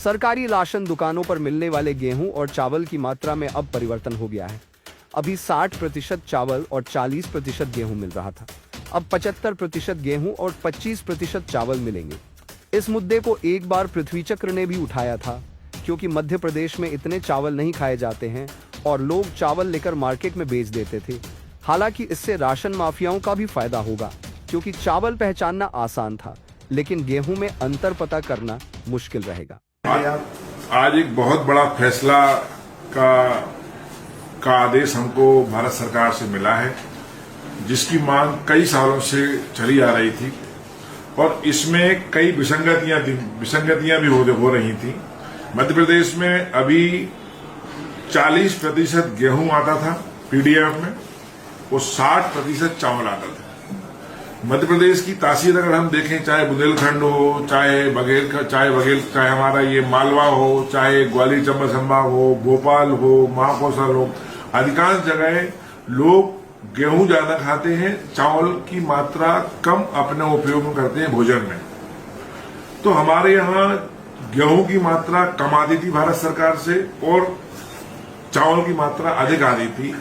सरकारी राशन दुकानों पर मिलने वाले गेहूं और चावल की मात्रा में अब परिवर्तन हो गया है। अभी 60% चावल और 40% गेहूं मिल रहा था। अब 75% गेहूं और 25% चावल मिलेंगे। इस मुद्दे को एक बार पृथ्वी चक्र ने भी उठाया था, क्योंकि मध्य प्रदेश में इतने चावल नहीं खाए जाते हैं और लोग चावल लेकर मार्केट में बेच देते थे। हालांकि इससे राशन माफियाओं का भी फायदा होगा, क्योंकि चावल पहचानना आसान था, लेकिन गेहूं में अंतर पता करना मुश्किल रहेगा। आज एक बहुत बड़ा फैसला का आदेश हमको भारत सरकार से मिला है, जिसकी मांग कई सालों से चली आ रही थी और इसमें कई विसंगतियां भी हो रही थी। मध्य प्रदेश में अभी 40% गेहूं आता था पीडीएफ में और 60% चावल आता था। मध्य प्रदेश की तासीर अगर हम देखें, चाहे बुंदेलखंड हो, चाहे हमारा ये मालवा हो, चाहे ग्वालियर चंबल संभाग हो, भोपाल हो, महाकौशल हो, अधिकांश जगह लोग गेहूं ज्यादा खाते हैं, चावल की मात्रा कम अपने उपयोग में करते हैं भोजन में। तो हमारे यहाँ गेहूं की मात्रा कम आती थी भारत सरकार से और चावल की मात्रा अधिक आती थी।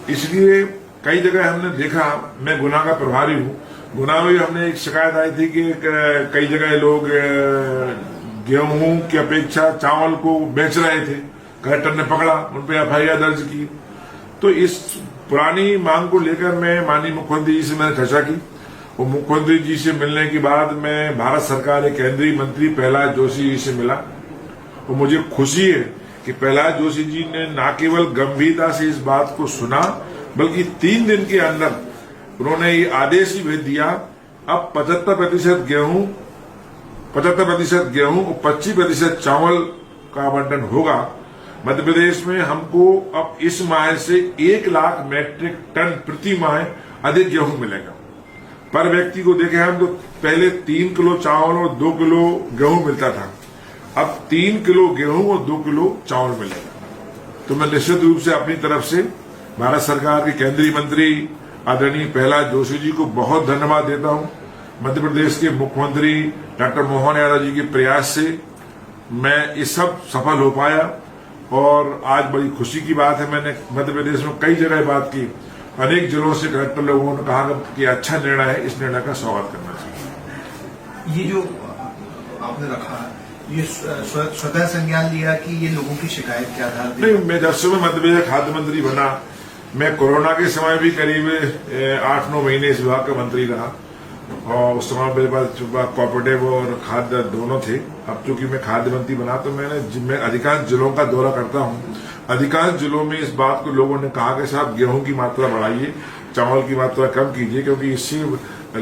इसलिए कई जगह हमने देखा, मैं गुना का प्रभारी हूं, गुना में हमने एक शिकायत आई थी कि कई जगह लोग गेहूं की अपेक्षा चावल को बेच रहे थे। कलेक्टर ने पकड़ा, उन पर एफआईआर दर्ज की। तो इस पुरानी मांग को लेकर मैं माननीय मुख्यमंत्री जी से मैंने चर्चा की और मुख्यमंत्री जी से मिलने के बाद मैं भारत सरकार के केंद्रीय मंत्री प्रहलाद जोशी जी से मिला और मुझे खुशी है कि प्रहलाद जोशी जी ने न केवल गंभीरता से इस बात को सुना, बल्कि 3 दिन के अंदर उन्होंने ये आदेश ही भेज दिया, अब 75% गेहूं और 25% चावल का आवंटन होगा। मध्य प्रदेश में हमको अब इस माह से 1 लाख मीट्रिक टन प्रति माह अधिक गेहूं मिलेगा। पर व्यक्ति को देखें हम तो पहले 3 किलो चावल और 2 किलो गेहूं मिलता था, अब 3 किलो गेहूं और 2 किलो चावल मिलेगा। तो मैं निश्चित रूप से अपनी तरफ से भारत सरकार के केंद्रीय मंत्री आदरणीय प्रहलाद जोशी जी को बहुत धन्यवाद देता हूं। मध्य प्रदेश के मुख्यमंत्री डॉक्टर मोहन यादव जी के प्रयास से मैं ये सब सफल हो पाया और आज बड़ी खुशी की बात है। मैंने मध्य प्रदेश में कई जगह बात की, अनेक जिलों से कलेक्टर लोगों ने कहा कि अच्छा निर्णय है, इस निर्णय का स्वागत करना चाहिए। ये जो आपने रखा, ये स्वतः संज्ञान लिया कि ये लोगों की शिकायत के आधार पर? नहीं, मैं जब से मैं मध्य प्रदेश खाद्य मंत्री बना, मैं कोरोना के समय भी करीब 8-9 महीने इस विभाग का मंत्री रहा और उस समय मेरे पास कोऑपरेटिव और खाद्य दोनों थे। अब चूंकि मैं खाद्य मंत्री बना तो मैं अधिकांश जिलों का दौरा करता हूं। अधिकांश जिलों में इस बात को लोगों ने कहा कि साहब गेहूं की मात्रा बढ़ाइए, चावल की मात्रा कम कीजिए, क्योंकि इससे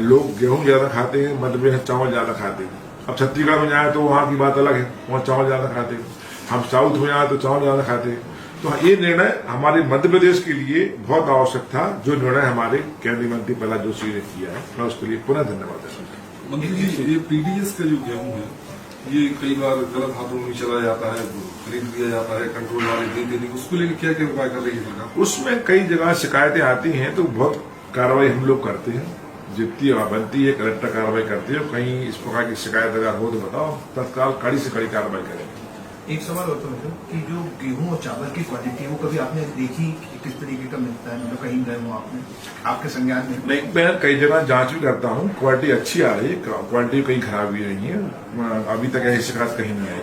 लोग गेहूं ज्यादा खाते हैं, मध्य प्रदेश चावल ज्यादा खाते हैं। अब छत्तीसगढ़ में जाए तो वहां की बात अलग है, वहां चावल ज्यादा खाते हैं। हम साउथ में जाए तो चावल ज्यादा खाते हैं। तो ये निर्णय हमारे मध्य प्रदेश के लिए बहुत आवश्यक था, जो निर्णय हमारे केंद्रीय मंत्री प्रहलाद जोशी ने किया है, मैं उसके लिए पुनः धन्यवाद देना चाहता हूँ। मंत्री जी, ये पीडीएस का जो गेहूं है, ये कई बार गलत हाथों में चला जाता है, खरीद लिया जाता है, कंट्रोल वाले देते नहीं, उसको लेकर क्या क्या उपाय कर रही है सरकार? उसमें कई जगह शिकायतें आती हैं तो बहुत कार्रवाई हम लोग करते हैं, जितनी बनती है कलेक्टर कार्रवाई करती है। कहीं इस प्रकार की शिकायत अगर हो तो बताओ, तत्काल कड़ी से कड़ी कार्रवाई करेंगे। एक सवाल होता है कि जो गेहूं और चावल की क्वालिटी वो कभी आपने देखी कि किस तरीके का मिलता है, मतलब कहीं गए हो आपने, आपके संज्ञान में? नहीं, मैं कई जगह जांच भी करता हूँ, क्वालिटी अच्छी आ रही है, क्वालिटी कहीं खराबी नहीं है, अभी तक ऐसी शिकायत कहीं नहीं आई।